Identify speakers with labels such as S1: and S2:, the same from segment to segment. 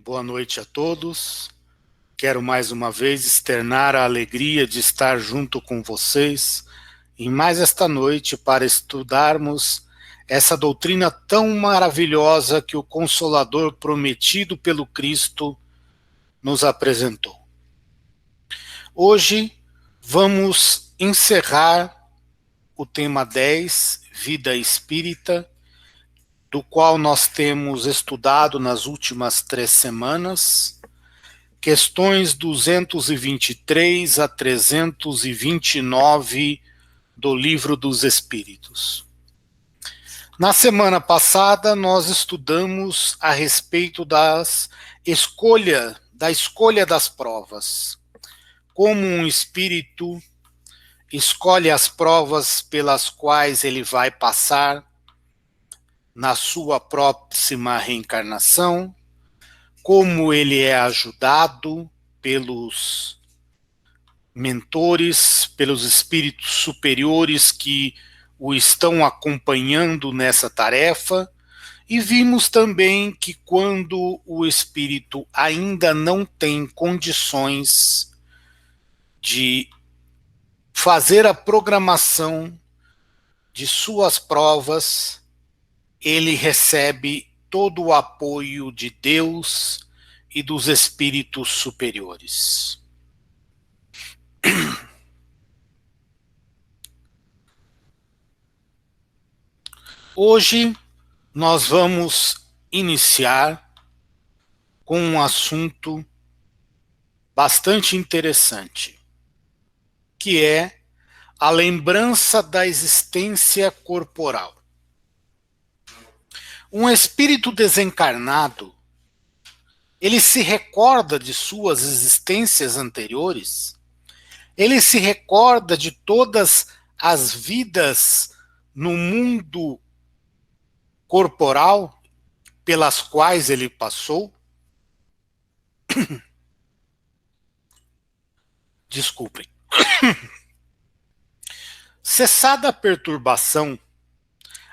S1: Boa noite a todos. Quero mais uma vez externar a alegria de estar junto com vocês em mais esta noite para estudarmos essa doutrina tão maravilhosa que o Consolador prometido pelo Cristo nos apresentou. Hoje vamos encerrar o tema 10, Vida Espírita, do qual nós temos estudado nas últimas 3 semanas, questões 223 a 329 do Livro dos Espíritos. Na semana passada, nós estudamos a respeito da escolha das provas. Como um espírito escolhe as provas pelas quais ele vai passar na sua próxima reencarnação, como ele é ajudado pelos mentores, pelos espíritos superiores que o estão acompanhando nessa tarefa, e vimos também que quando o espírito ainda não tem condições de fazer a programação de suas provas, ele recebe todo o apoio de Deus e dos espíritos superiores. Hoje nós vamos iniciar com um assunto bastante interessante, que é a lembrança da existência corporal. Um espírito desencarnado, ele se recorda de suas existências anteriores, ele se recorda de todas as vidas no mundo corporal pelas quais ele passou. Desculpem. Cessada a perturbação,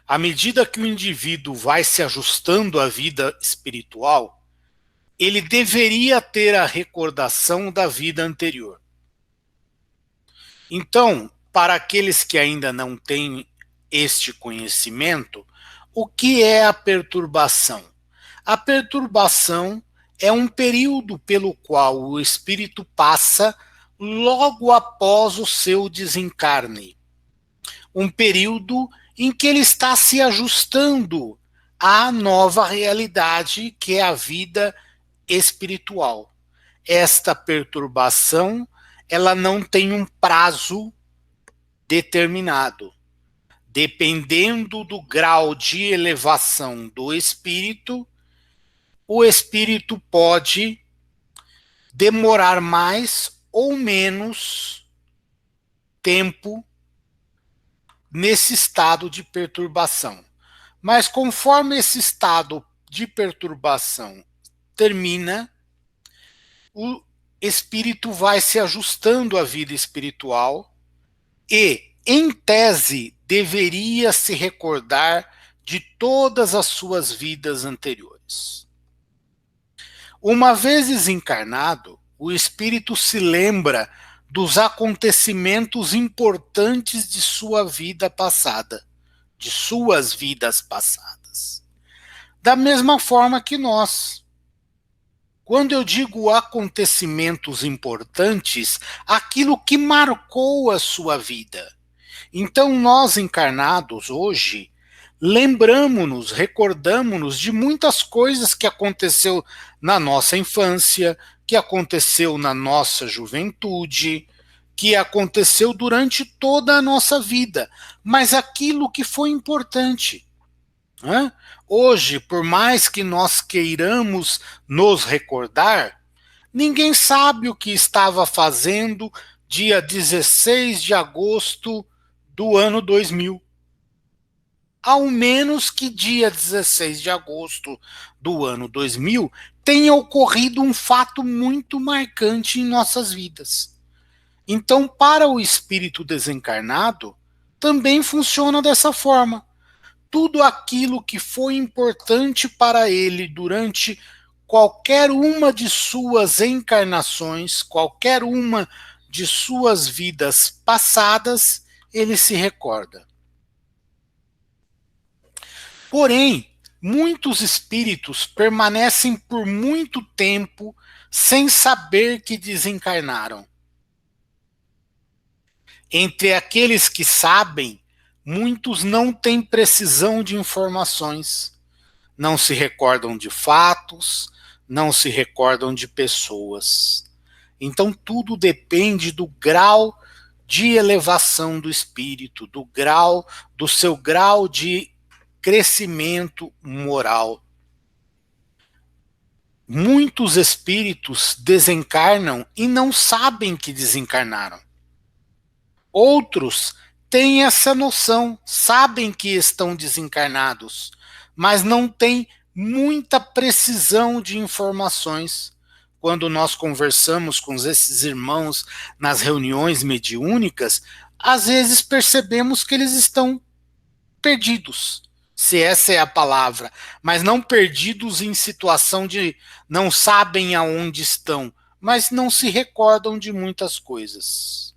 S1: à medida que o indivíduo vai se ajustando à vida espiritual, ele deveria ter a recordação da vida anterior. Então, para aqueles que ainda não têm este conhecimento, o que é a perturbação? A perturbação é um período pelo qual o espírito passa logo após o seu desencarne. Um período em que ele está se ajustando à nova realidade que é a vida espiritual. Esta perturbação, ela não tem um prazo determinado. Dependendo do grau de elevação do espírito, o espírito pode demorar mais ou menos tempo nesse estado de perturbação. Mas conforme esse estado de perturbação termina, o espírito vai se ajustando à vida espiritual e, em tese, deveria se recordar de todas as suas vidas anteriores. Uma vez desencarnado, o espírito se lembra dos acontecimentos importantes de sua vida passada, de suas vidas passadas. Da mesma forma que nós. Quando eu digo acontecimentos importantes, aquilo que marcou a sua vida. Então nós encarnados hoje, lembramos-nos, recordamos-nos de muitas coisas que aconteceu na nossa infância, que aconteceu na nossa juventude, que aconteceu durante toda a nossa vida, mas aquilo que foi importante. Hoje, por mais que nós queiramos nos recordar, ninguém sabe o que estava fazendo dia 16 de agosto do ano 2000. Ao menos que dia 16 de agosto do ano 2000 tenha ocorrido um fato muito marcante em nossas vidas. Então, para o espírito desencarnado, também funciona dessa forma. Tudo aquilo que foi importante para ele durante qualquer uma de suas encarnações, qualquer uma de suas vidas passadas, ele se recorda. Porém, muitos espíritos permanecem por muito tempo sem saber que desencarnaram. Entre aqueles que sabem, muitos não têm precisão de informações, não se recordam de fatos, não se recordam de pessoas. Então tudo depende do grau de elevação do espírito, do seu grau de crescimento moral. Muitos espíritos desencarnam e não sabem que desencarnaram. Outros têm essa noção, sabem que estão desencarnados, mas não têm muita precisão de informações. Quando nós conversamos com esses irmãos nas reuniões mediúnicas, às vezes percebemos que eles estão perdidos, se essa é a palavra, mas não perdidos em situação de não sabem aonde estão, mas não se recordam de muitas coisas.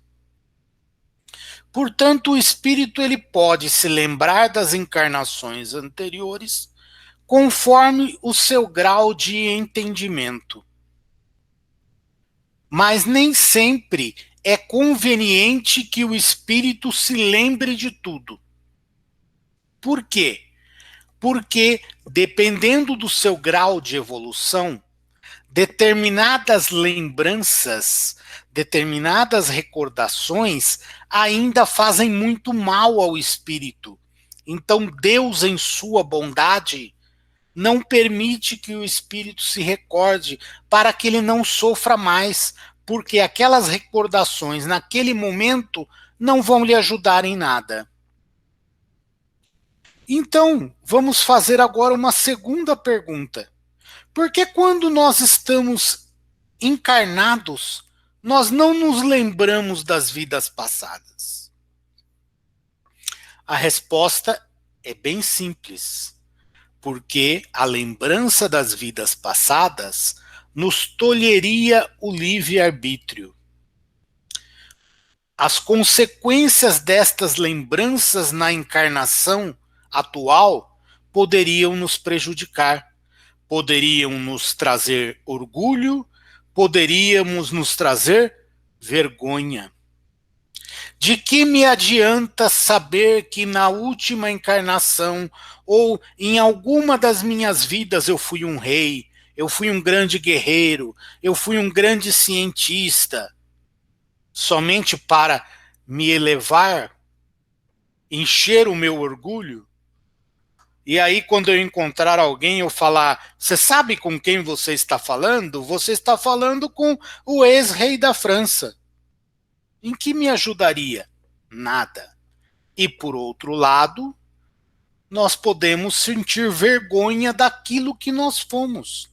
S1: Portanto, o espírito ele pode se lembrar das encarnações anteriores conforme o seu grau de entendimento. Mas nem sempre é conveniente que o espírito se lembre de tudo. Por quê? Porque, dependendo do seu grau de evolução, determinadas lembranças, determinadas recordações ainda fazem muito mal ao espírito. Então, Deus, em sua bondade, não permite que o espírito se recorde para que ele não sofra mais, porque aquelas recordações naquele momento não vão lhe ajudar em nada. Então, vamos fazer agora uma segunda pergunta. Por que quando nós estamos encarnados, nós não nos lembramos das vidas passadas? A resposta é bem simples. Porque a lembrança das vidas passadas nos tolheria o livre-arbítrio. As consequências destas lembranças na encarnação atual poderiam nos prejudicar, poderiam nos trazer orgulho, poderíamos nos trazer vergonha. De que me adianta saber que na última encarnação ou em alguma das minhas vidas eu fui um rei, eu fui um grande guerreiro, eu fui um grande cientista, somente para me elevar, encher o meu orgulho? E aí, quando eu encontrar alguém, eu falar, você sabe com quem você está falando? Você está falando com o ex-rei da França. Em que me ajudaria? Nada. E por outro lado, nós podemos sentir vergonha daquilo que nós fomos.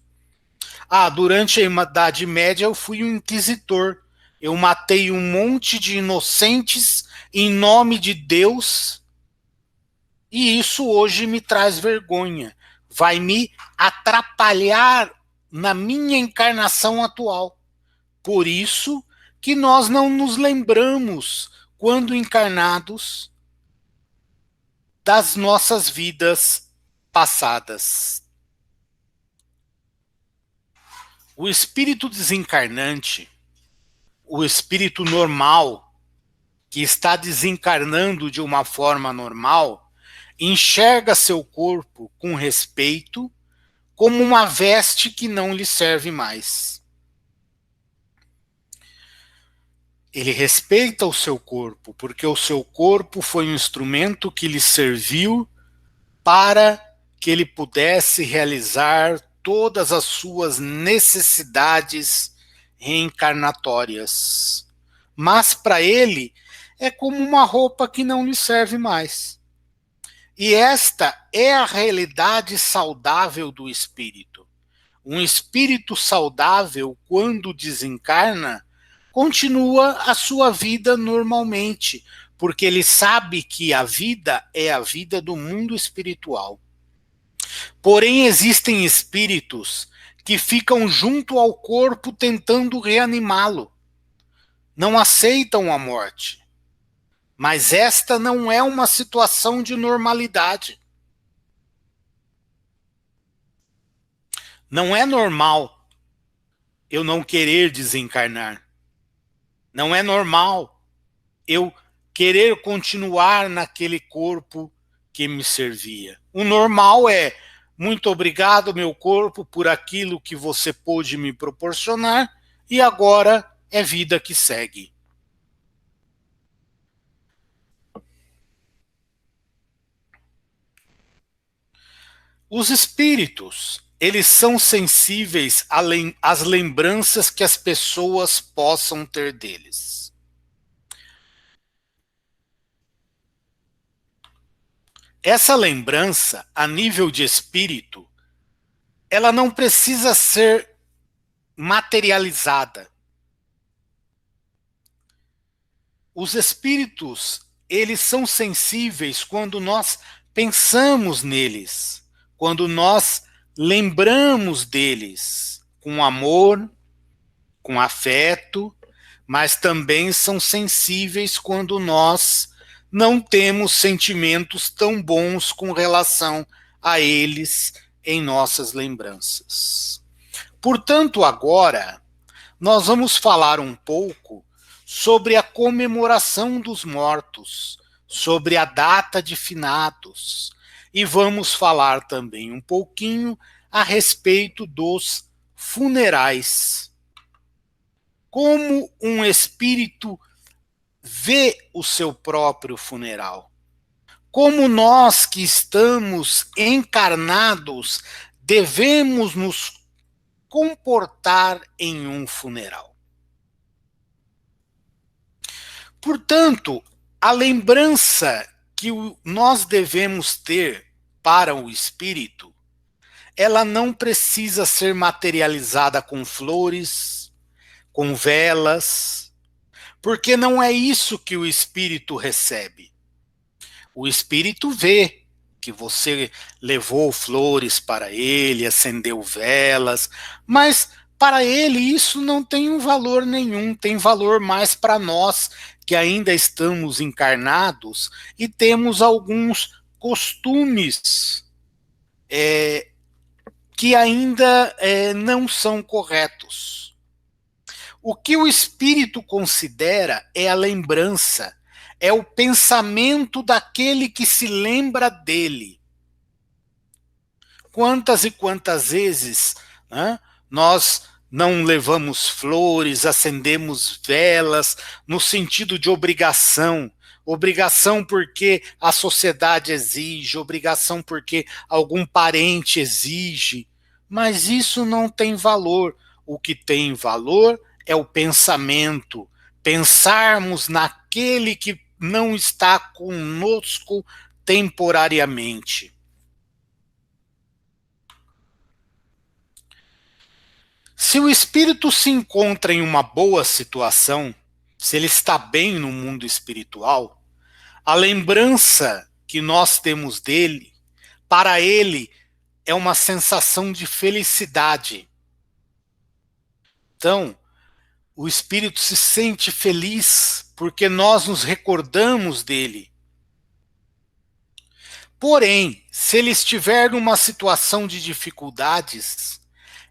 S1: Durante a Idade Média eu fui um inquisitor. Eu matei um monte de inocentes em nome de Deus. E isso hoje me traz vergonha. Vai me atrapalhar na minha encarnação atual. Por isso que nós não nos lembramos, quando encarnados, das nossas vidas passadas. O espírito desencarnante, o espírito normal, que está desencarnando de uma forma normal, enxerga seu corpo com respeito, como uma veste que não lhe serve mais. Ele respeita o seu corpo, porque o seu corpo foi um instrumento que lhe serviu para que ele pudesse realizar todas as suas necessidades reencarnatórias. Mas para ele é como uma roupa que não lhe serve mais. E esta é a realidade saudável do espírito. Um espírito saudável, quando desencarna, continua a sua vida normalmente, porque ele sabe que a vida é a vida do mundo espiritual. Porém, existem espíritos que ficam junto ao corpo tentando reanimá-lo. Não aceitam a morte. Mas esta não é uma situação de normalidade. Não é normal eu não querer desencarnar. Não é normal eu querer continuar naquele corpo que me servia. O normal é: muito obrigado, meu corpo, por aquilo que você pôde me proporcionar, e agora é vida que segue. Os espíritos, eles são sensíveis às lembranças que as pessoas possam ter deles. Essa lembrança, a nível de espírito, ela não precisa ser materializada. Os espíritos, eles são sensíveis quando nós pensamos neles, quando nós lembramos deles com amor, com afeto, mas também são sensíveis quando nós não temos sentimentos tão bons com relação a eles em nossas lembranças. Portanto, agora, nós vamos falar um pouco sobre a comemoração dos mortos, sobre a data de finados, e vamos falar também um pouquinho a respeito dos funerais. Como um espírito vê o seu próprio funeral. Como nós que estamos encarnados devemos nos comportar em um funeral. Portanto, a lembrança que nós devemos ter para o espírito, ela não precisa ser materializada com flores, com velas, porque não é isso que o espírito recebe. O espírito vê que você levou flores para ele, acendeu velas, mas para ele isso não tem um valor nenhum, tem valor mais para nós que ainda estamos encarnados e temos alguns costumes que ainda não são corretos. O que o espírito considera é a lembrança, é o pensamento daquele que se lembra dele. Quantas e quantas vezes, né, nós não levamos flores, acendemos velas, no sentido de obrigação. Obrigação porque a sociedade exige, obrigação porque algum parente exige. Mas isso não tem valor. O que tem valor é o pensamento. Pensarmos naquele que não está conosco temporariamente. Se o espírito se encontra em uma boa situação, se ele está bem no mundo espiritual, a lembrança que nós temos dele, para ele, é uma sensação de felicidade. Então, o espírito se sente feliz porque nós nos recordamos dele. Porém, se ele estiver numa situação de dificuldades,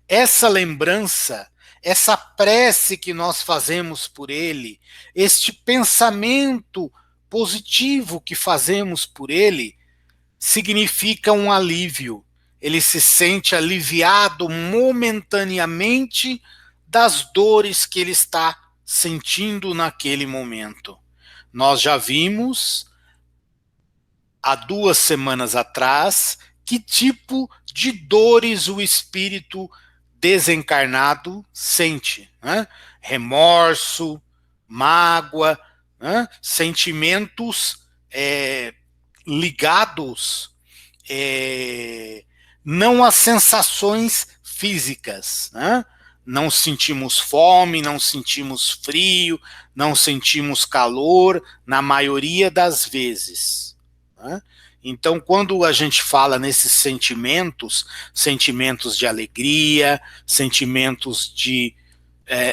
S1: essa lembrança, essa prece que nós fazemos por ele, este pensamento positivo que fazemos por ele, significa um alívio. Ele se sente aliviado momentaneamente das dores que ele está sentindo naquele momento. Nós já vimos, há 2 semanas atrás, que tipo de dores o espírito desencarnado sente, né? Remorso, mágoa, né? Sentimentos ligados não às sensações físicas, né? Não sentimos fome, não sentimos frio, não sentimos calor, na maioria das vezes, né? Então, quando a gente fala nesses sentimentos, sentimentos de alegria, sentimentos de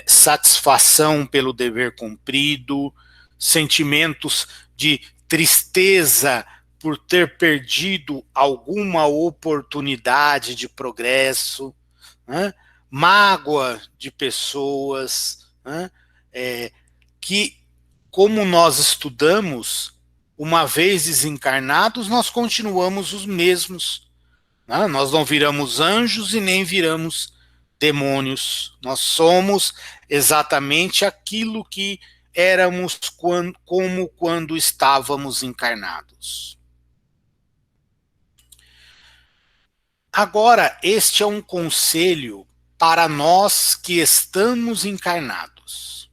S1: satisfação pelo dever cumprido, sentimentos de tristeza por ter perdido alguma oportunidade de progresso, né? Mágoa de pessoas, né? Que, como nós estudamos, uma vez desencarnados, nós continuamos os mesmos, né? Nós não viramos anjos e nem viramos demônios. Nós somos exatamente aquilo que éramos como quando estávamos encarnados. Agora, este é um conselho para nós que estamos encarnados.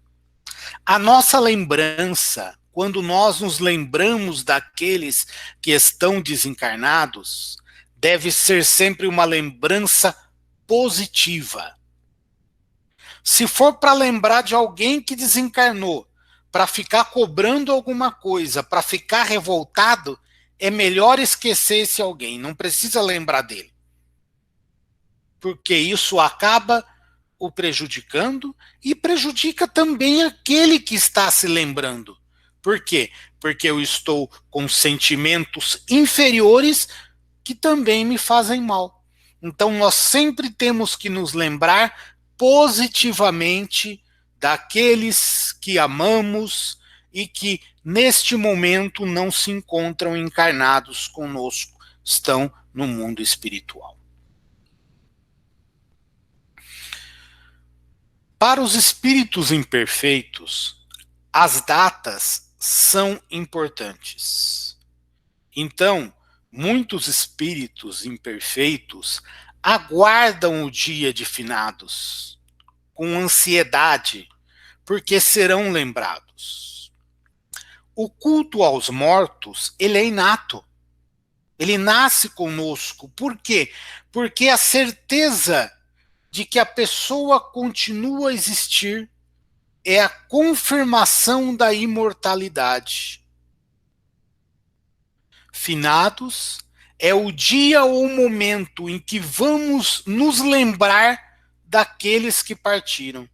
S1: A nossa lembrança, quando nós nos lembramos daqueles que estão desencarnados, deve ser sempre uma lembrança positiva. Se for para lembrar de alguém que desencarnou, para ficar cobrando alguma coisa, para ficar revoltado, é melhor esquecer esse alguém, não precisa lembrar dele. Porque isso acaba o prejudicando e prejudica também aquele que está se lembrando. Por quê? Porque eu estou com sentimentos inferiores que também me fazem mal. Então nós sempre temos que nos lembrar positivamente daqueles que amamos e que neste momento não se encontram encarnados conosco, estão no mundo espiritual. Para os espíritos imperfeitos, as datas são importantes. Então, muitos espíritos imperfeitos aguardam o dia de finados com ansiedade, porque serão lembrados. O culto aos mortos, ele é inato. Ele nasce conosco. Por quê? Porque a certeza de que a pessoa continua a existir é a confirmação da imortalidade. Finados é o dia ou o momento em que vamos nos lembrar daqueles que partiram.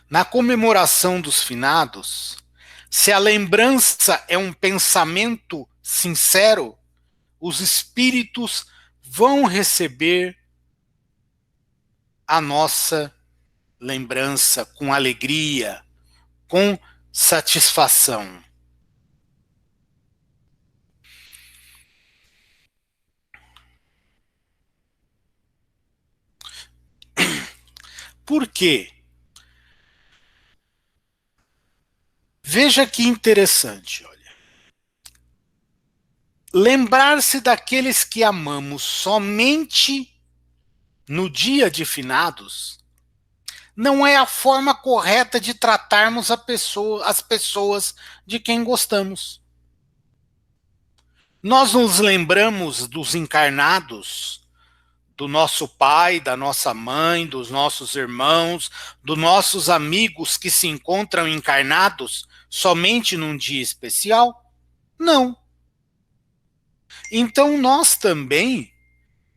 S1: Na comemoração dos finados, se a lembrança é um pensamento sincero, os espíritos vão receber a nossa lembrança com alegria, com satisfação. Por quê? Veja que interessante, olha. Lembrar-se daqueles que amamos somente no dia de finados não é a forma correta de tratarmos as pessoas de quem gostamos. Nós nos lembramos dos encarnados, do nosso pai, da nossa mãe, dos nossos irmãos, dos nossos amigos que se encontram encarnados somente num dia especial? Não. Então nós também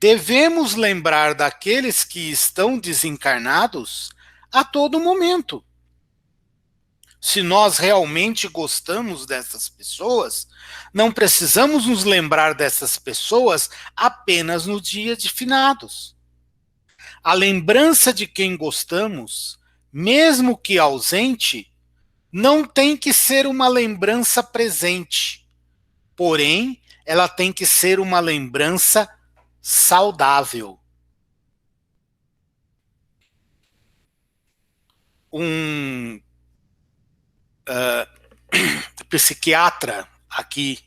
S1: devemos lembrar daqueles que estão desencarnados a todo momento. Se nós realmente gostamos dessas pessoas, não precisamos nos lembrar dessas pessoas apenas no dia de finados. A lembrança de quem gostamos, mesmo que ausente, não tem que ser uma lembrança presente. Porém, ela tem que ser uma lembrança saudável. Um psiquiatra aqui,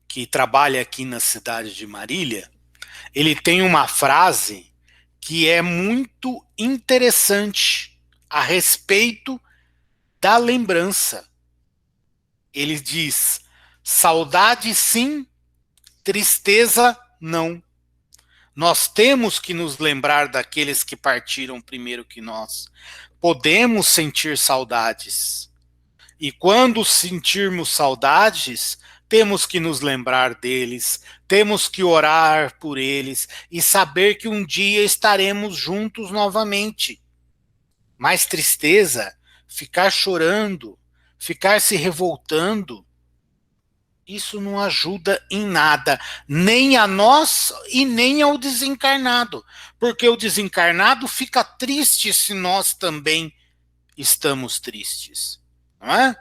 S1: que trabalha aqui na cidade de Marília, ele tem uma frase que é muito interessante a respeito da lembrança. Ele diz: saudade sim, tristeza não. Nós temos que nos lembrar daqueles que partiram primeiro que nós. Podemos sentir saudades. E quando sentirmos saudades, temos que nos lembrar deles, temos que orar por eles e saber que um dia estaremos juntos novamente. Mas tristeza, ficar chorando, ficar se revoltando, isso não ajuda em nada, nem a nós e nem ao desencarnado, porque o desencarnado fica triste se nós também estamos tristes, não é?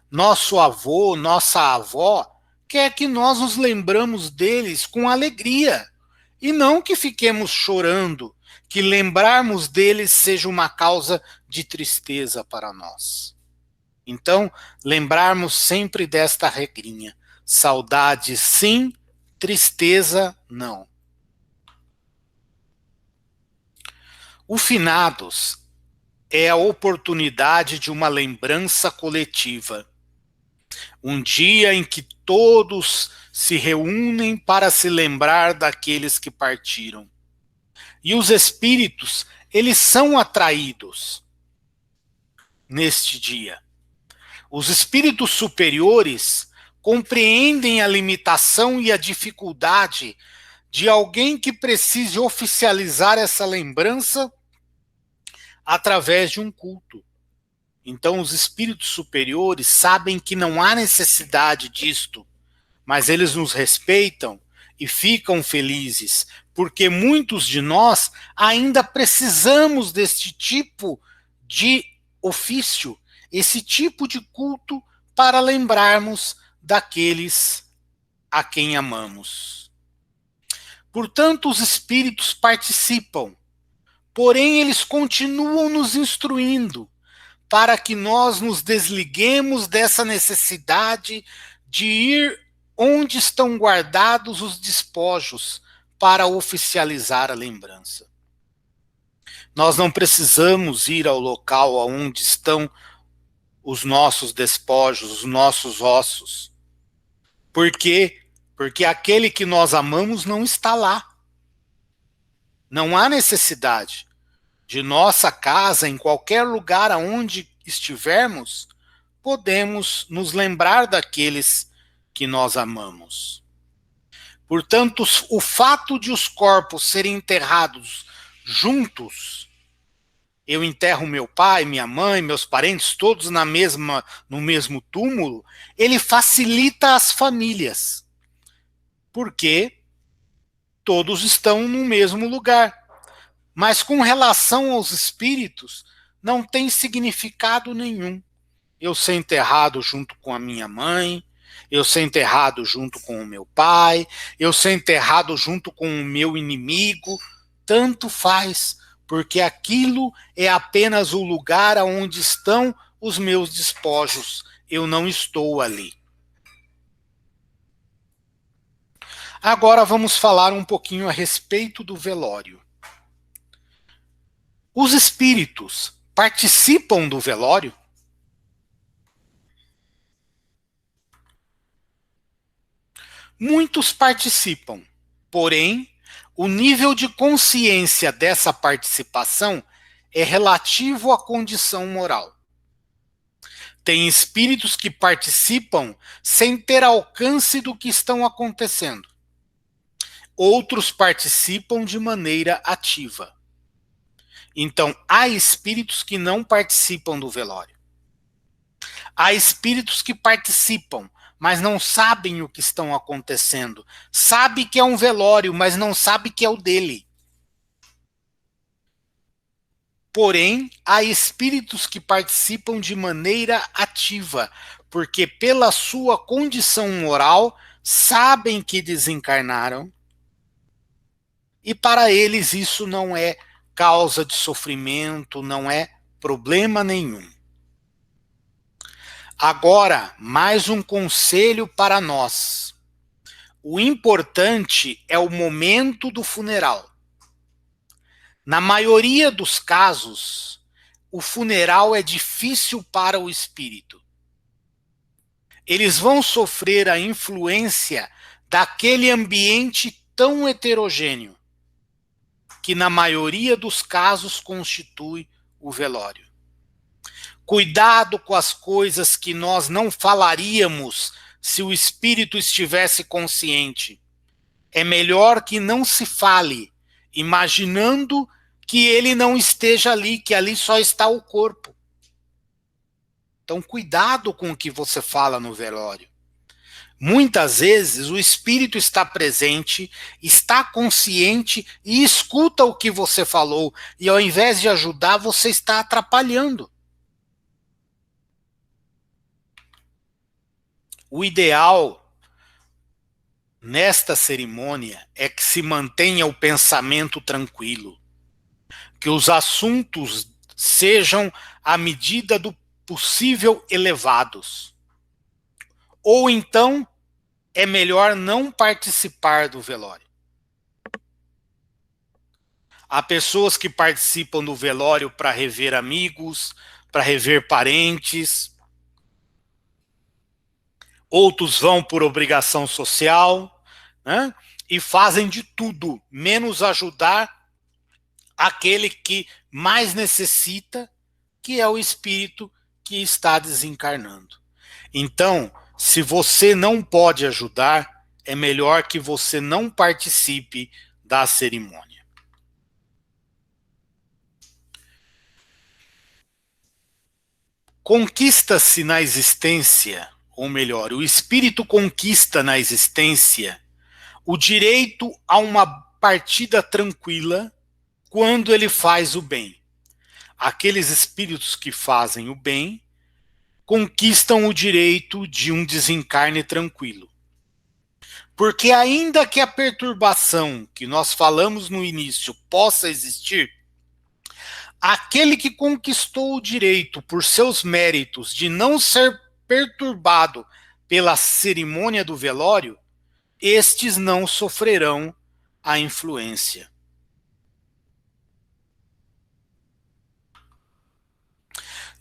S1: Nosso avô, nossa avó, quer que nós nos lembramos deles com alegria, e não que fiquemos chorando, que lembrarmos deles seja uma causa de tristeza para nós. Então, lembrarmos sempre desta regrinha: saudade sim, tristeza não. O finados é a oportunidade de uma lembrança coletiva. Um dia em que todos se reúnem para se lembrar daqueles que partiram. E os espíritos, eles são atraídos neste dia. Os espíritos superiores compreendem a limitação e a dificuldade de alguém que precise oficializar essa lembrança através de um culto. Então, os espíritos superiores sabem que não há necessidade disto, mas eles nos respeitam e ficam felizes, porque muitos de nós ainda precisamos deste tipo de ofício, esse tipo de culto, para lembrarmos daqueles a quem amamos. Portanto, os espíritos participam, porém eles continuam nos instruindo para que nós nos desliguemos dessa necessidade de ir onde estão guardados os despojos para oficializar a lembrança. Nós não precisamos ir ao local onde estão os nossos despojos, os nossos ossos. Por quê? Porque aquele que nós amamos não está lá. Não há necessidade de nossa casa, em qualquer lugar aonde estivermos, podemos nos lembrar daqueles que nós amamos. Portanto, o fato de os corpos serem enterrados juntos, eu enterro meu pai, minha mãe, meus parentes, todos no mesmo túmulo, ele facilita as famílias, porque todos estão no mesmo lugar. Mas com relação aos espíritos, não tem significado nenhum. Eu ser enterrado junto com a minha mãe, eu ser enterrado junto com o meu pai, eu ser enterrado junto com o meu inimigo, tanto faz, porque aquilo é apenas o lugar onde estão os meus despojos. Eu não estou ali. Agora vamos falar um pouquinho a respeito do velório. Os espíritos participam do velório? Muitos participam, porém, o nível de consciência dessa participação é relativo à condição moral. Tem espíritos que participam sem ter alcance do que estão acontecendo. Outros participam de maneira ativa. Então, há espíritos que não participam do velório. Há espíritos que participam, mas não sabem o que estão acontecendo. Sabe que é um velório, mas não sabe que é o dele. Porém, há espíritos que participam de maneira ativa, porque pela sua condição moral, sabem que desencarnaram, e para eles isso não é causa de sofrimento, não é problema nenhum. Agora, mais um conselho para nós. O importante é o momento do funeral. Na maioria dos casos, o funeral é difícil para o espírito. Eles vão sofrer a influência daquele ambiente tão heterogêneo, que na maioria dos casos constitui o velório. Cuidado com as coisas que nós não falaríamos se o espírito estivesse consciente. É melhor que não se fale, imaginando que ele não esteja ali, que ali só está o corpo. Então, cuidado com o que você fala no velório. Muitas vezes o espírito está presente, está consciente e escuta o que você falou, e ao invés de ajudar, você está atrapalhando. O ideal nesta cerimônia é que se mantenha o pensamento tranquilo, que os assuntos sejam, à medida do possível, elevados. Ou então, é melhor não participar do velório. Há pessoas que participam do velório para rever amigos, para rever parentes. Outros vão por obrigação social, né? E fazem de tudo, menos ajudar aquele que mais necessita, que é o espírito que está desencarnando. Então, se você não pode ajudar, é melhor que você não participe da cerimônia. Conquista-se na existência, ou melhor, o espírito conquista na existência o direito a uma partida tranquila quando ele faz o bem. Aqueles espíritos que fazem o bem conquistam o direito de um desencarne tranquilo. Porque ainda que a perturbação que nós falamos no início possa existir, aquele que conquistou o direito por seus méritos de não ser perturbado pela cerimônia do velório, estes não sofrerão a influência.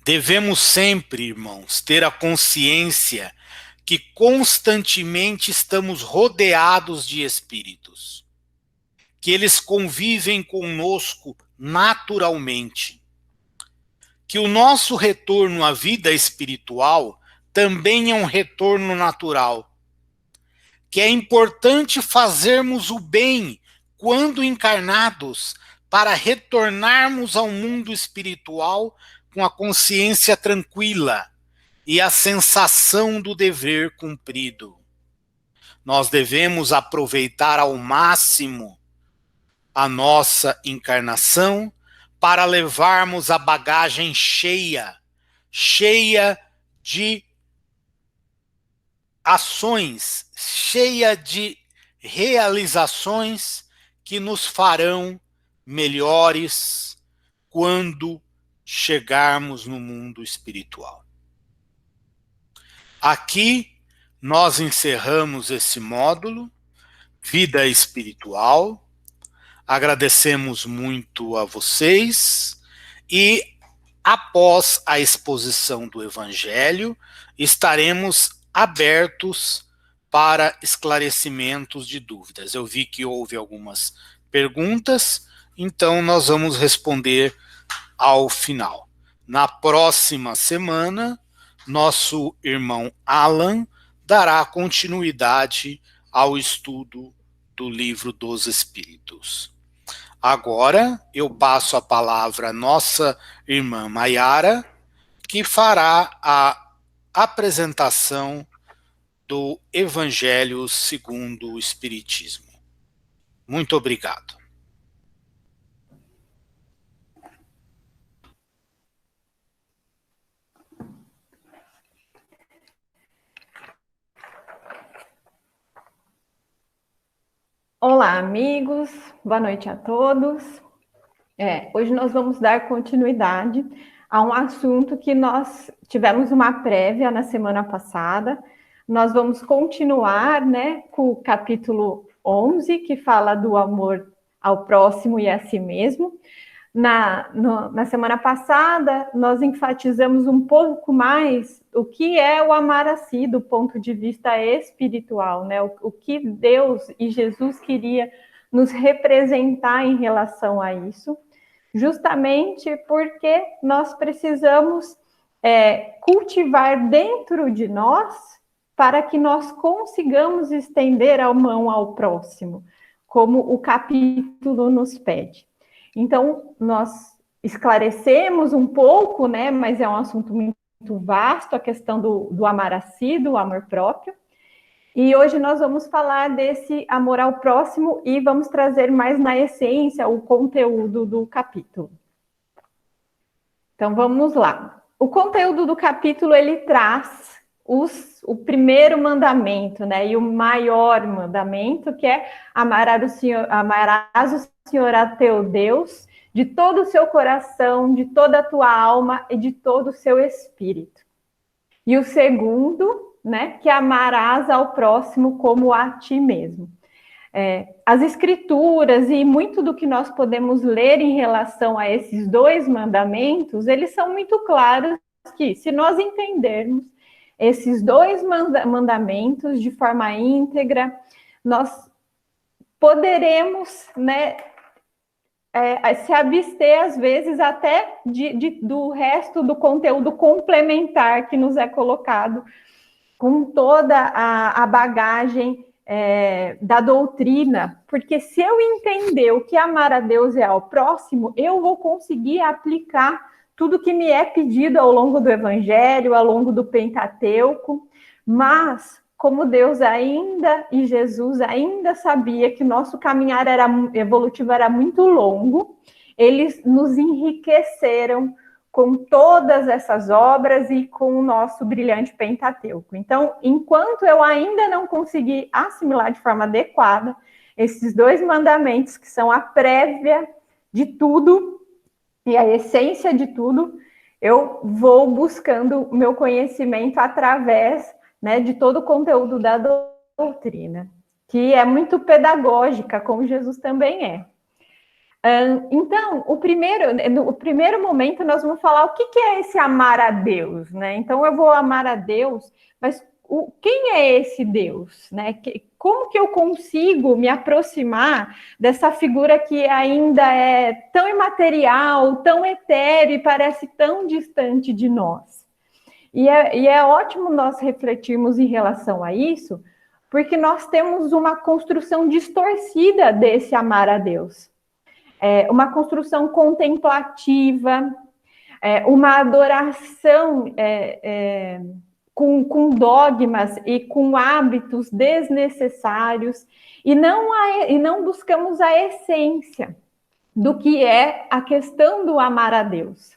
S1: Devemos sempre, irmãos, ter a consciência que constantemente estamos rodeados de espíritos, que eles convivem conosco naturalmente, que o nosso retorno à vida espiritual também é um retorno natural, que é importante fazermos o bem quando encarnados para retornarmos ao mundo espiritual com a consciência tranquila e a sensação do dever cumprido. Nós devemos aproveitar ao máximo a nossa encarnação para levarmos a bagagem cheia de ações, cheia de realizações que nos farão melhores quando chegarmos no mundo espiritual. Aqui nós encerramos esse módulo, Vida Espiritual. Agradecemos muito a vocês e, após a exposição do Evangelho, estaremos abertos para esclarecimentos de dúvidas. Eu vi que houve algumas perguntas, então nós vamos responder ao final. Na próxima semana, nosso irmão Alan dará continuidade ao estudo do Livro dos Espíritos. Agora eu passo a palavra à nossa irmã Maiara, que fará a apresentação do Evangelho segundo o Espiritismo. Muito obrigado.
S2: Olá, amigos. Boa noite a todos. Hoje nós vamos dar continuidade a um assunto que nós tivemos uma prévia na semana passada. Nós vamos continuar, com o capítulo 11, que fala do amor ao próximo e a si mesmo. Na semana passada, nós enfatizamos um pouco mais o que é o amar a si do ponto de vista espiritual, né? O que Deus e Jesus queria nos representar em relação a isso, justamente porque nós precisamos cultivar dentro de nós para que nós consigamos estender a mão ao próximo, como o capítulo nos pede. Então, nós esclarecemos um pouco, né, mas é um assunto muito vasto, a questão do amar a si, do amor próprio. E hoje nós vamos falar desse amor ao próximo e vamos trazer mais na essência o conteúdo do capítulo. Então, vamos lá. O conteúdo do capítulo, ele traz o primeiro mandamento, né? E o maior mandamento, que é amarás o Senhor a teu Deus de todo o seu coração, de toda a tua alma e de todo o seu espírito. E o segundo, né? Que amarás ao próximo como a ti mesmo. As escrituras e muito do que nós podemos ler em relação a esses dois mandamentos, eles são muito claros que, se nós entendermos esses dois mandamentos de forma íntegra, nós poderemos, né, se abster, às vezes, até do resto do conteúdo complementar que nos é colocado, com toda a bagagem da doutrina, porque se eu entender o que amar a Deus é ao próximo, eu vou conseguir aplicar tudo que me é pedido ao longo do Evangelho, ao longo do Pentateuco, mas como Deus ainda e Jesus ainda sabia que nosso caminhar evolutivo era muito longo, eles nos enriqueceram com todas essas obras e com o nosso brilhante Pentateuco. Então, enquanto eu ainda não consegui assimilar de forma adequada esses dois mandamentos, que são a prévia de tudo e a essência de tudo, eu vou buscando o meu conhecimento através, né, de todo o conteúdo da doutrina, que é muito pedagógica, como Jesus também é. Então, no primeiro momento, nós vamos falar o que é esse amar a Deus, né? Então, eu vou amar a Deus, mas quem é esse Deus, né? Como que eu consigo me aproximar dessa figura que ainda é tão imaterial, tão etéreo e parece tão distante de nós? E é ótimo nós refletirmos em relação a isso, porque nós temos uma construção distorcida desse amar a Deus. Uma construção contemplativa, uma adoração com dogmas e com hábitos desnecessários, e não buscamos a essência do que é a questão do amar a Deus.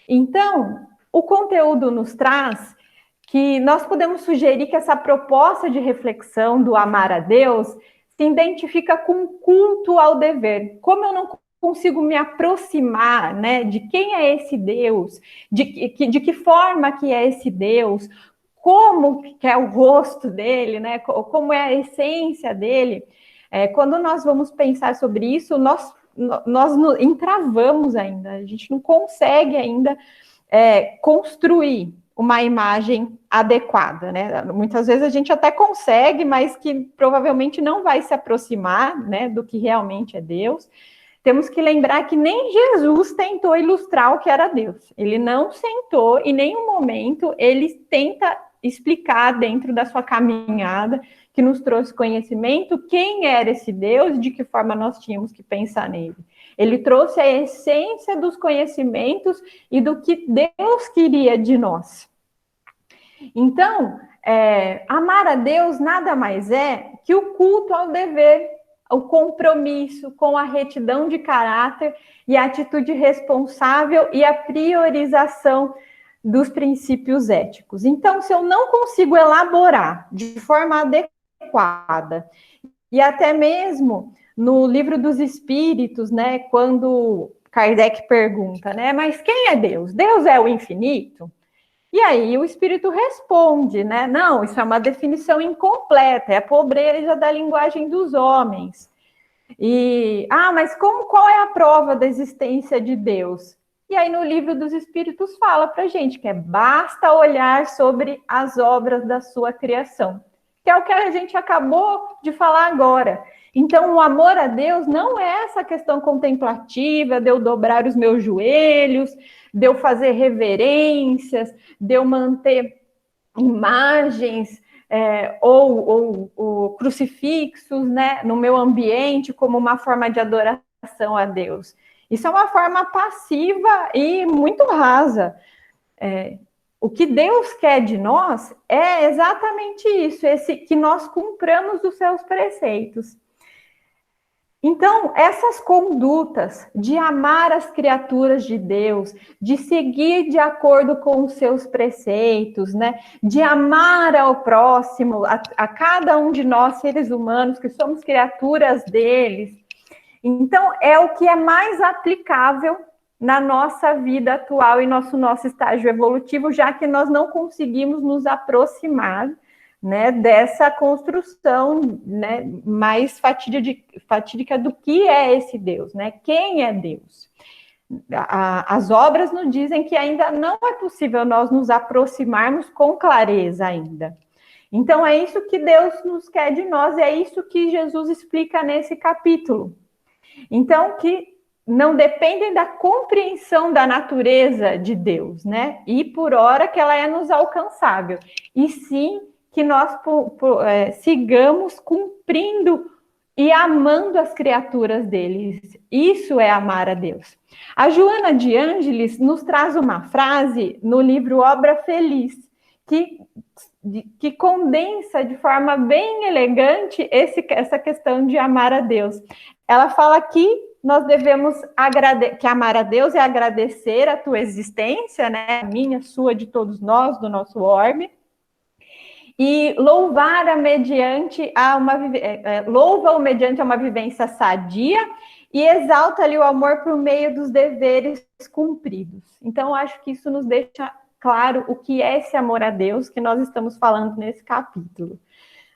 S2: Então, o conteúdo nos traz que nós podemos sugerir que essa proposta de reflexão do amar a Deus se identifica com culto ao dever. Como eu não consigo me aproximar, né, de quem é esse Deus, de que forma que é esse Deus, como que é o rosto dele, né, como é a essência dele, quando nós vamos pensar sobre isso, nós entravamos ainda, a gente não consegue ainda construir uma imagem adequada, né? Muitas vezes a gente até consegue, mas que provavelmente não vai se aproximar, né, do que realmente é Deus. Temos que lembrar que nem Jesus tentou ilustrar o que era Deus. Ele não sentou, em nenhum momento ele tenta explicar dentro da sua caminhada, que nos trouxe conhecimento, quem era esse Deus e de que forma nós tínhamos que pensar nele. Ele trouxe a essência dos conhecimentos e do que Deus queria de nós. Então, amar a Deus nada mais é que o culto ao dever, o compromisso com a retidão de caráter e a atitude responsável e a priorização dos princípios éticos. Então, se eu não consigo elaborar de forma adequada, e até mesmo no Livro dos Espíritos, né, quando Kardec pergunta, né, mas quem é Deus? Deus é o infinito? E aí o Espírito responde, né, não, isso é uma definição incompleta, é a pobreza da linguagem dos homens. Mas qual é a prova da existência de Deus? E aí no Livro dos Espíritos fala para a gente que basta olhar sobre as obras da sua criação, que é o que a gente acabou de falar agora. Então, o amor a Deus não é essa questão contemplativa de eu dobrar os meus joelhos, de eu fazer reverências, de eu manter imagens ou crucifixos, né, no meu ambiente como uma forma de adoração a Deus. Isso é uma forma passiva e muito rasa. O que Deus quer de nós é exatamente isso, que nós cumpramos os seus preceitos. Então, essas condutas de amar as criaturas de Deus, de seguir de acordo com os seus preceitos, né? De amar ao próximo, a cada um de nós, seres humanos, que somos criaturas deles. Então, é o que é mais aplicável na nossa vida atual e nosso estágio evolutivo, já que nós não conseguimos nos aproximar, né, dessa construção, né, mais fatídica do que é esse Deus, né? Quem é Deus? As obras nos dizem que ainda não é possível nós nos aproximarmos com clareza ainda. Então, é isso que Deus nos quer de nós, e é isso que Jesus explica nesse capítulo. Então, que não dependem da compreensão da natureza de Deus, né? E por hora que ela é nos alcançável. E sim que nós sigamos cumprindo e amando as criaturas deles. Isso é amar a Deus. A Joana de Ângeles nos traz uma frase no livro Obra Feliz, que condensa de forma bem elegante essa questão de amar a Deus. Ela fala que nós devemos que amar a Deus é agradecer a tua existência, né? A minha, sua, de todos nós, do nosso orbe. E louva-o mediante a uma vivência sadia e exalta-lhe o amor por meio dos deveres cumpridos. Então, acho que isso nos deixa claro o que é esse amor a Deus que nós estamos falando nesse capítulo,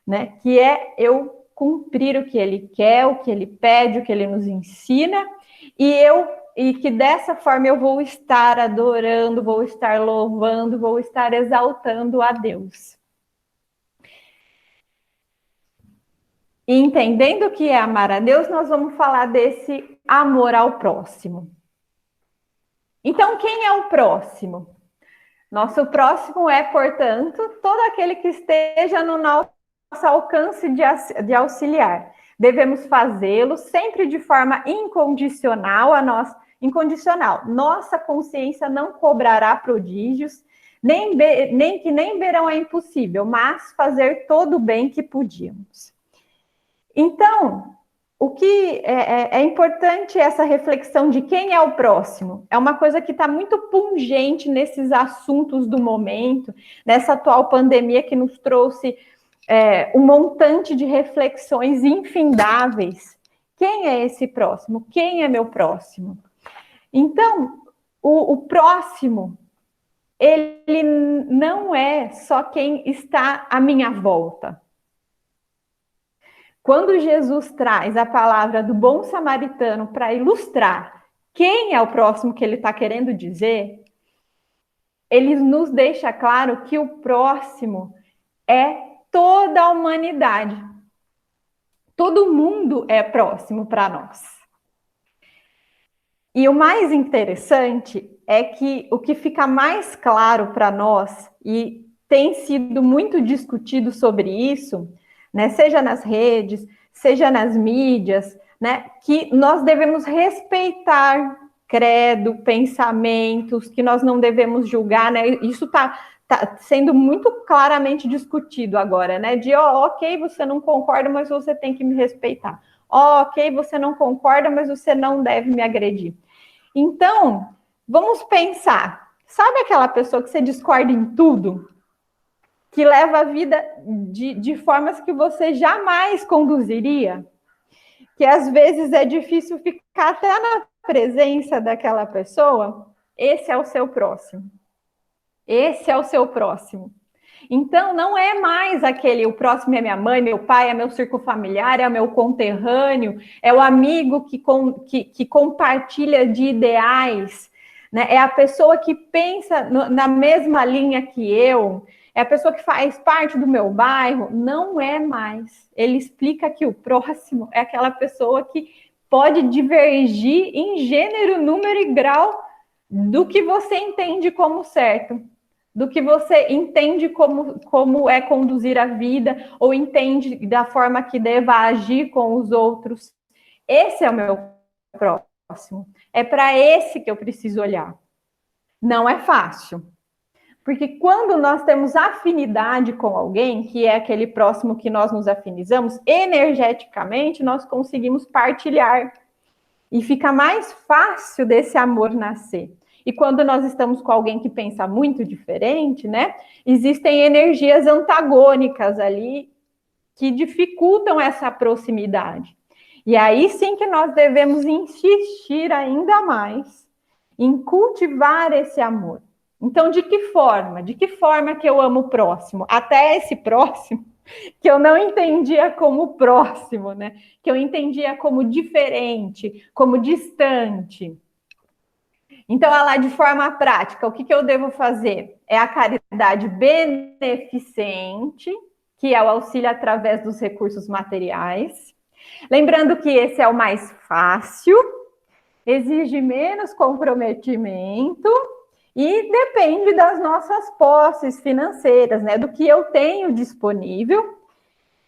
S2: né? Que é eu cumprir o que Ele quer, o que Ele pede, o que Ele nos ensina, e que dessa forma eu vou estar adorando, vou estar louvando, vou estar exaltando a Deus. E entendendo o que é amar a Deus, nós vamos falar desse amor ao próximo. Então, quem é o próximo? Nosso próximo é, portanto, todo aquele que esteja no nosso alcance de auxiliar. Devemos fazê-lo sempre de forma incondicional. Nossa consciência não cobrará prodígios, nem verão é impossível, mas fazer todo o bem que podíamos. Então, o que é importante essa reflexão de quem é o próximo. É uma coisa que está muito pungente nesses assuntos do momento, nessa atual pandemia que nos trouxe um montante de reflexões infindáveis. Quem é esse próximo? Quem é meu próximo? Então, o próximo, ele não é só quem está à minha volta. Quando Jesus traz a palavra do bom samaritano para ilustrar quem é o próximo que ele está querendo dizer, ele nos deixa claro que o próximo é toda a humanidade. Todo mundo é próximo para nós. E o mais interessante é que o que fica mais claro para nós, e tem sido muito discutido sobre isso, né, seja nas redes, seja nas mídias, né, que nós devemos respeitar credo, pensamentos, que nós não devemos julgar, né? Isso está sendo muito claramente discutido agora, né? De, ok, você não concorda, mas você tem que me respeitar. Ok, você não concorda, mas você não deve me agredir. Então, vamos pensar. Sabe aquela pessoa que você discorda em tudo? Que leva a vida de formas que você jamais conduziria? Que às vezes é difícil ficar até na presença daquela pessoa? Esse é o seu próximo. Esse é o seu próximo. Então, não é mais o próximo é minha mãe, meu pai, é meu círculo familiar, é meu conterrâneo, é o amigo que compartilha de ideais, né? É a pessoa que pensa na mesma linha que eu, é a pessoa que faz parte do meu bairro. Não é mais. Ele explica que o próximo é aquela pessoa que pode divergir em gênero, número e grau do que você entende como certo. do que você entende como é conduzir a vida, ou entende da forma que deva agir com os outros. Esse é o meu próximo. É para esse que eu preciso olhar. Não é fácil. Porque quando nós temos afinidade com alguém, que é aquele próximo que nós nos afinizamos, energeticamente nós conseguimos partilhar. E fica mais fácil desse amor nascer. E quando nós estamos com alguém que pensa muito diferente, né? Existem energias antagônicas ali que dificultam essa proximidade. E aí sim que nós devemos insistir ainda mais em cultivar esse amor. Então, de que forma? De que forma que eu amo o próximo? Até esse próximo que eu não entendia como próximo, né? Que eu entendia como diferente, como distante. Então, lá de forma prática, o que eu devo fazer? É a caridade beneficente, que é o auxílio através dos recursos materiais. Lembrando que esse é o mais fácil, exige menos comprometimento e depende das nossas posses financeiras, né? Do que eu tenho disponível.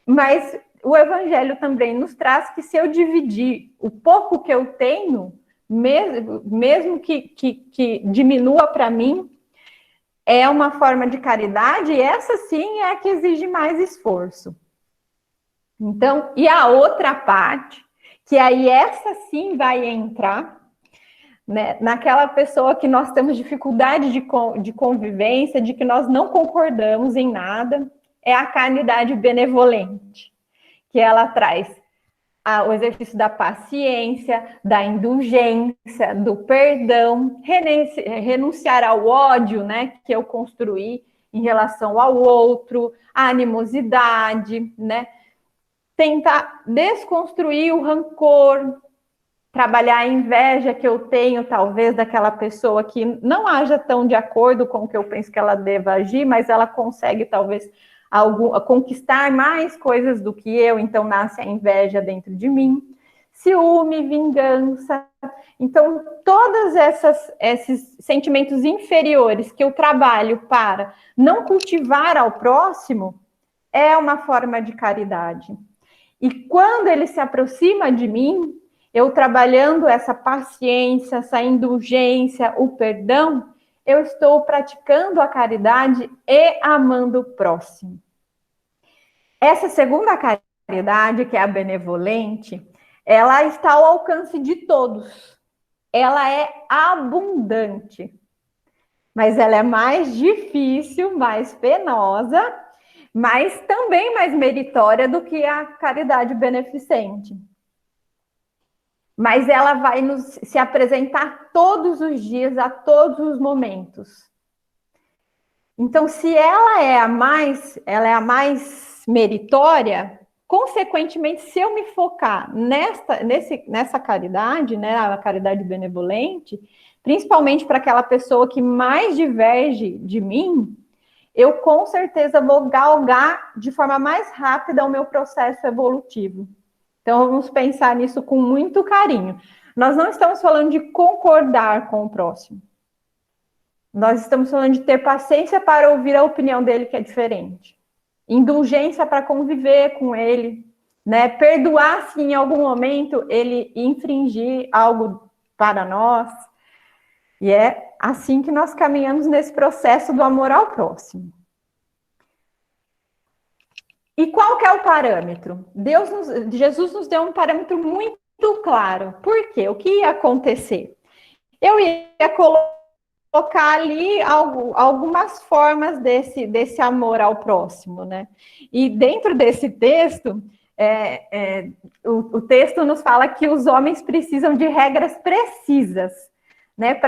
S2: Mas o Evangelho também nos traz que se eu dividir o pouco que eu tenho, mesmo que diminua para mim, é uma forma de caridade, e essa sim é a que exige mais esforço. Então, e a outra parte, que aí essa sim vai entrar, né, naquela pessoa que nós temos dificuldade de convivência, de que nós não concordamos em nada, é a caridade benevolente, que ela traz o exercício da paciência, da indulgência, do perdão, renunciar ao ódio, né, que eu construí em relação ao outro, a animosidade, né, tentar desconstruir o rancor, trabalhar a inveja que eu tenho, talvez, daquela pessoa que não haja tão de acordo com o que eu penso que ela deva agir, mas ela consegue, talvez, conquistar mais coisas do que eu, então nasce a inveja dentro de mim. Ciúme, vingança. Então, todos esses sentimentos inferiores que eu trabalho para não cultivar ao próximo é uma forma de caridade. E quando ele se aproxima de mim, eu trabalhando essa paciência, essa indulgência, o perdão, eu estou praticando a caridade e amando o próximo. Essa segunda caridade, que é a benevolente, ela está ao alcance de todos. Ela é abundante, mas ela é mais difícil, mais penosa, mas também mais meritória do que a caridade beneficente. Mas ela vai se apresentar todos os dias, a todos os momentos. Então, se ela é a mais meritória, consequentemente, se eu me focar nessa caridade, né, a caridade benevolente, principalmente para aquela pessoa que mais diverge de mim, eu com certeza vou galgar de forma mais rápida o meu processo evolutivo. Então, vamos pensar nisso com muito carinho. Nós não estamos falando de concordar com o próximo. Nós estamos falando de ter paciência para ouvir a opinião dele, que é diferente. Indulgência para conviver com ele, né? Perdoar se em algum momento ele infringir algo para nós. E é assim que nós caminhamos nesse processo do amor ao próximo. E qual que é o parâmetro? Jesus nos deu um parâmetro muito claro. Por quê? O que ia acontecer? Eu ia colocar ali algumas formas desse amor ao próximo, né? E dentro desse texto, o texto nos fala que os homens precisam de regras precisas, né?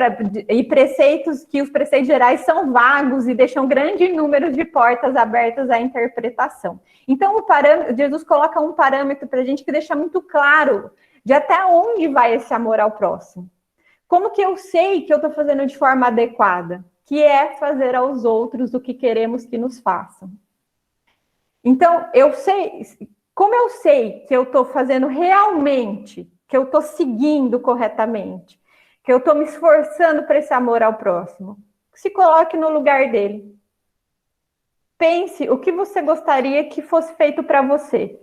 S2: E preceitos, que os preceitos gerais são vagos e deixam grande número de portas abertas à interpretação. Então, Jesus coloca um parâmetro para a gente que deixa muito claro de até onde vai esse amor ao próximo. Como que eu sei que eu estou fazendo de forma adequada? Que é fazer aos outros o que queremos que nos façam. Então, como eu sei que eu estou fazendo realmente, que eu estou seguindo corretamente, que eu estou me esforçando para esse amor ao próximo? se coloque no lugar dele. Pense o que você gostaria que fosse feito para você.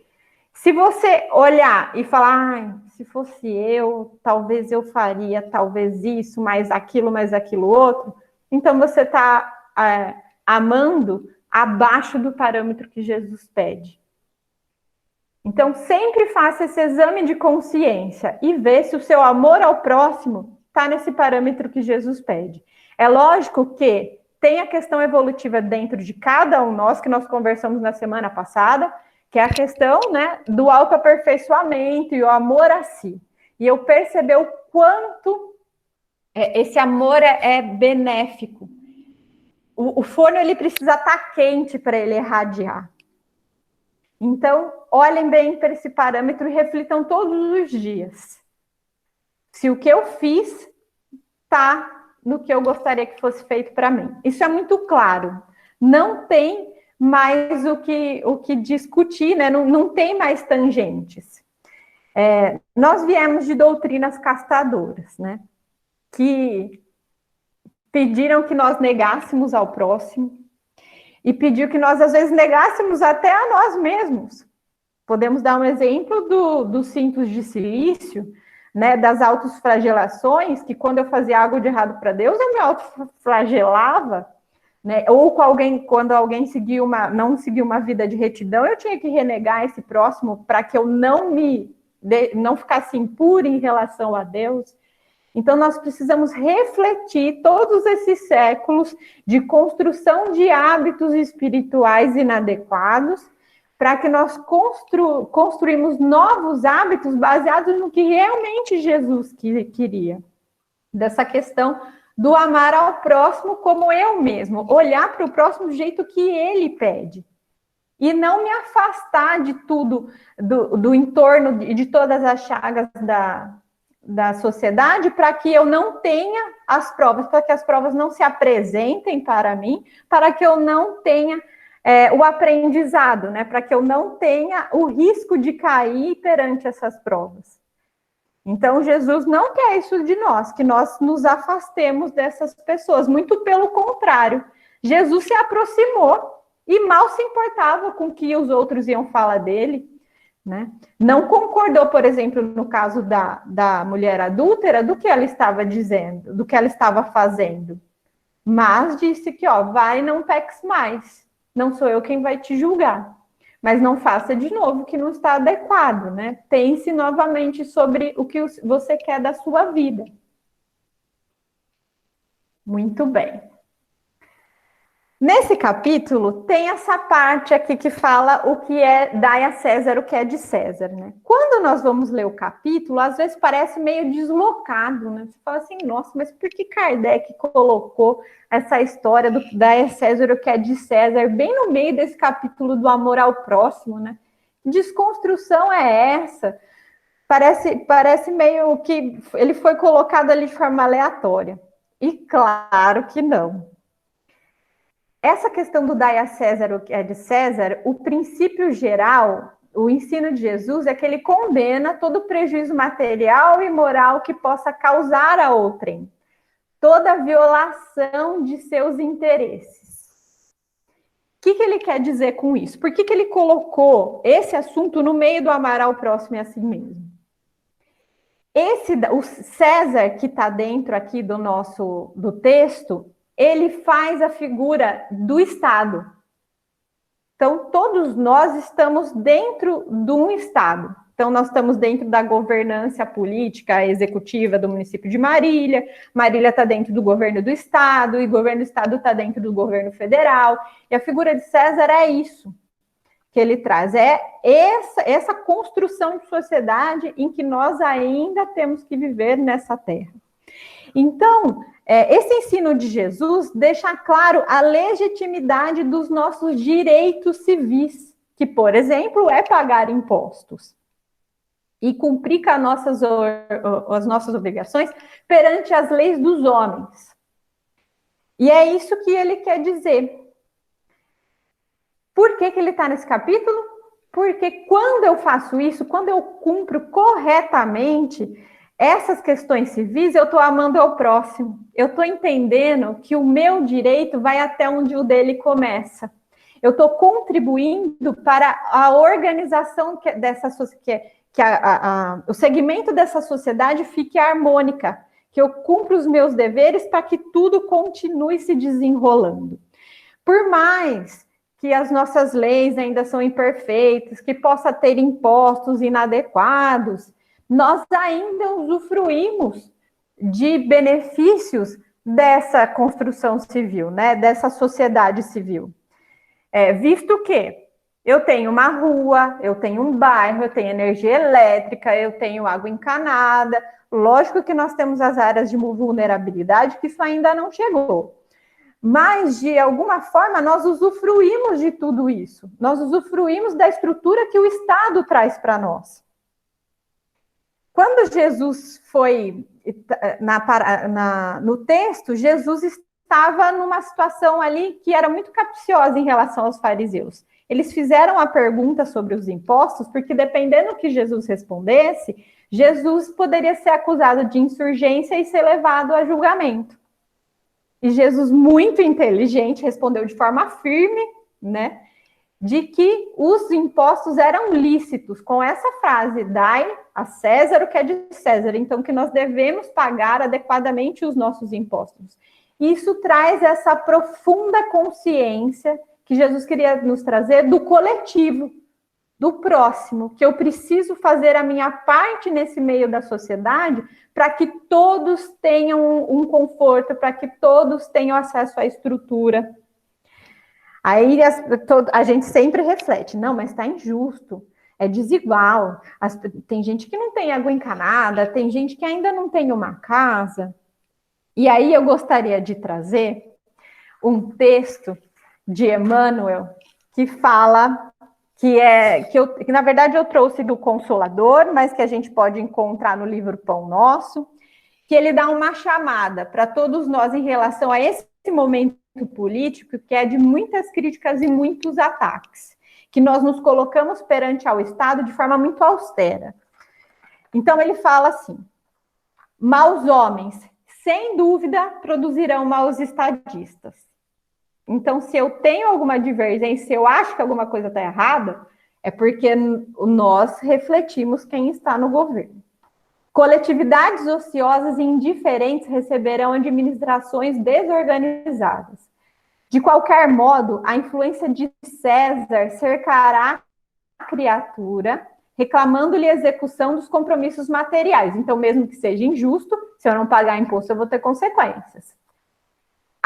S2: Se você olhar e falar, se fosse eu, talvez eu faria, talvez isso, mais aquilo outro, então você está amando abaixo do parâmetro que Jesus pede. Então, sempre faça esse exame de consciência e vê se o seu amor ao próximo está nesse parâmetro que Jesus pede. É lógico que tem a questão evolutiva dentro de cada um nós, que nós conversamos na semana passada, que é a questão, né, do autoaperfeiçoamento e o amor a si. E eu percebi o quanto esse amor é benéfico. O forno ele precisa estar quente para ele irradiar. Então, olhem bem para esse parâmetro e reflitam todos os dias. Se o que eu fiz está no que eu gostaria que fosse feito para mim. Isso é muito claro. Não tem mais o que discutir, né? Não tem mais tangentes. Nós viemos de doutrinas castadoras, né? Que pediram que nós negássemos ao próximo e pediu que nós, às vezes, negássemos até a nós mesmos. Podemos dar um exemplo dos cintos de silício, né, das autoflagelações, que quando eu fazia algo de errado para Deus, eu me autoflagelava, né? Ou quando alguém não seguiu uma vida de retidão, eu tinha que renegar esse próximo para que eu não ficasse impura em relação a Deus. Então, nós precisamos refletir todos esses séculos de construção de hábitos espirituais inadequados para que nós construímos novos hábitos baseados no que realmente Jesus queria. Dessa questão do amar ao próximo como eu mesmo, olhar para o próximo do jeito que ele pede. E não me afastar de tudo, do entorno, de todas as chagas da sociedade, para que eu não tenha as provas, para que as provas não se apresentem para mim, para que eu não tenha o aprendizado, né? Para que eu não tenha o risco de cair perante essas provas. Então, Jesus não quer isso de nós, que nós nos afastemos dessas pessoas. Muito pelo contrário. Jesus se aproximou e mal se importava com o que os outros iam falar dele, né? Não concordou, por exemplo, no caso da mulher adúltera, do que ela estava dizendo, do que ela estava fazendo. Mas disse que, vai, não peques mais. Não sou eu quem vai te julgar. Mas não faça de novo que não está adequado, né? Pense novamente sobre o que você quer da sua vida. Muito bem. Nesse capítulo, tem essa parte aqui que fala o que é dai a César o que é de César, né? Quando nós vamos ler o capítulo, às vezes parece meio deslocado, né? Você fala assim, nossa, mas por que Kardec colocou essa história do dai a César o que é de César bem no meio desse capítulo do amor ao próximo, né? Que desconstrução é essa? Parece meio que ele foi colocado ali de forma aleatória. E claro que não. Essa questão do dai a César o que é de César, o princípio geral, o ensino de Jesus é que ele condena todo prejuízo material e moral que possa causar a outrem, toda violação de seus interesses. O que ele quer dizer com isso? Por que ele colocou esse assunto no meio do amar ao próximo e a si mesmo? O César que está dentro aqui do texto, ele faz a figura do Estado. Então, todos nós estamos dentro de um Estado. Então, nós estamos dentro da governança política executiva do município de Marília. Marília está dentro do governo do Estado, e o governo do Estado está dentro do governo federal. E a figura de César é isso que ele traz. É essa construção de sociedade em que nós ainda temos que viver nessa terra. Então, esse ensino de Jesus deixa claro a legitimidade dos nossos direitos civis, que, por exemplo, é pagar impostos e cumprir com as nossas obrigações perante as leis dos homens. E é isso que ele quer dizer. Por que ele está nesse capítulo? Porque quando eu faço isso, quando eu cumpro corretamente essas questões civis, eu estou amando ao próximo. Eu estou entendendo que o meu direito vai até onde o dele começa. Eu estou contribuindo para a organização dessa sociedade, o segmento dessa sociedade fique harmônica, que eu cumpra os meus deveres para que tudo continue se desenrolando. Por mais que as nossas leis ainda são imperfeitas, que possa ter impostos inadequados, nós ainda usufruímos de benefícios dessa construção civil, né, dessa sociedade civil. Visto que eu tenho uma rua, eu tenho um bairro, eu tenho energia elétrica, eu tenho água encanada. Lógico que nós temos as áreas de vulnerabilidade, que isso ainda não chegou. Mas, de alguma forma, nós usufruímos de tudo isso. Nós usufruímos da estrutura que o Estado traz para nós. Quando Jesus foi no texto, Jesus estava numa situação ali que era muito capciosa em relação aos fariseus. Eles fizeram a pergunta sobre os impostos, porque dependendo do que Jesus respondesse, Jesus poderia ser acusado de insurgência e ser levado a julgamento. E Jesus, muito inteligente, respondeu de forma firme, né, de que os impostos eram lícitos, com essa frase, dai a César o que é de César, então que nós devemos pagar adequadamente os nossos impostos. Isso traz essa profunda consciência que Jesus queria nos trazer do coletivo, do próximo, que eu preciso fazer a minha parte nesse meio da sociedade para que todos tenham um conforto, para que todos tenham acesso à estrutura. Aí a gente sempre reflete, não, mas está injusto, é desigual, tem gente que não tem água encanada, tem gente que ainda não tem uma casa. E aí eu gostaria de trazer um texto de Emmanuel que fala que na verdade eu trouxe do Consolador, mas que a gente pode encontrar no livro Pão Nosso, que ele dá uma chamada para todos nós em relação a esse momento político que é de muitas críticas e muitos ataques, que nós nos colocamos perante ao Estado de forma muito austera. Então ele fala assim: maus homens, sem dúvida, produzirão maus estadistas. Então, se eu tenho alguma divergência, se eu acho que alguma coisa está errada, é porque nós refletimos quem está no governo. Coletividades ociosas e indiferentes receberão administrações desorganizadas. De qualquer modo, a influência de César cercará a criatura, reclamando-lhe a execução dos compromissos materiais. Então, mesmo que seja injusto, se eu não pagar imposto, eu vou ter consequências.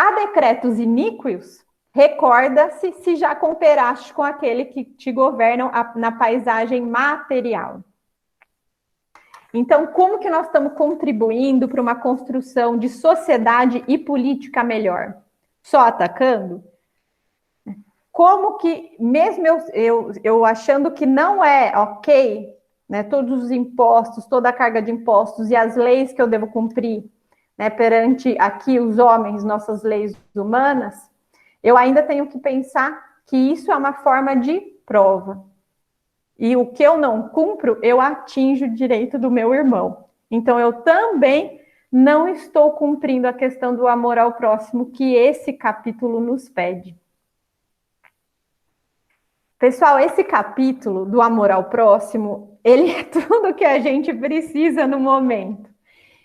S2: Há decretos iníquos, recorda-se se já cooperaste com aquele que te governam na paisagem material. Então, como que nós estamos contribuindo para uma construção de sociedade e política melhor? Só atacando? Como que, mesmo eu achando que não é ok, né, todos os impostos, toda a carga de impostos e as leis que eu devo cumprir, né, perante aqui os homens, nossas leis humanas, eu ainda tenho que pensar que isso é uma forma de prova. E o que eu não cumpro, eu atinjo o direito do meu irmão. Então, eu também não estou cumprindo a questão do amor ao próximo que esse capítulo nos pede. Pessoal, esse capítulo do amor ao próximo, ele é tudo que a gente precisa no momento.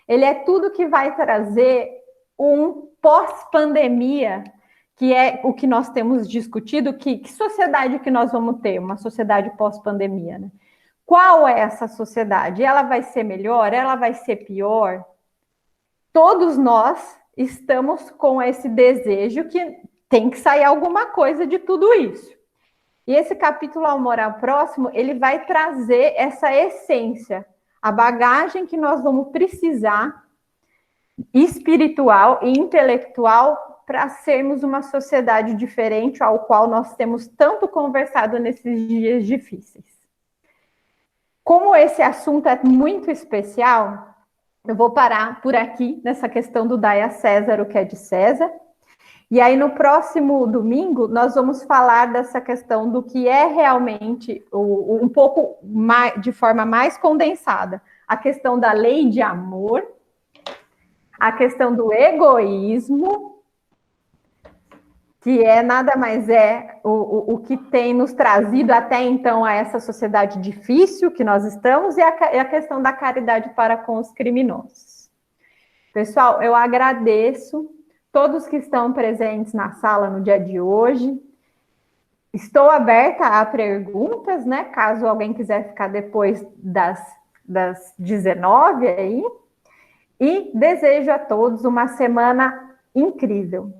S2: Ele é tudo que vai trazer um pós-pandemia, que é o que nós temos discutido, que sociedade que nós vamos ter, uma sociedade pós-pandemia, né? Qual é essa sociedade? Ela vai ser melhor? Ela vai ser pior? Todos nós estamos com esse desejo que tem que sair alguma coisa de tudo isso. E esse capítulo Amor ao Próximo, ele vai trazer essa essência, a bagagem que nós vamos precisar, espiritual e intelectual, para sermos uma sociedade diferente, ao qual nós temos tanto conversado nesses dias difíceis. Como esse assunto é muito especial, eu vou parar por aqui nessa questão do dai a César o que é de César. E aí, no próximo domingo, nós vamos falar dessa questão do que é realmente, um pouco mais, de forma mais condensada, a questão da lei de amor, a questão do egoísmo, que nada mais é o que tem nos trazido até então a essa sociedade difícil que nós estamos, e a questão da caridade para com os criminosos. Pessoal, eu agradeço todos que estão presentes na sala no dia de hoje. Estou aberta a perguntas, né? Caso alguém quiser ficar depois das 19 aí. E desejo a todos uma semana incrível.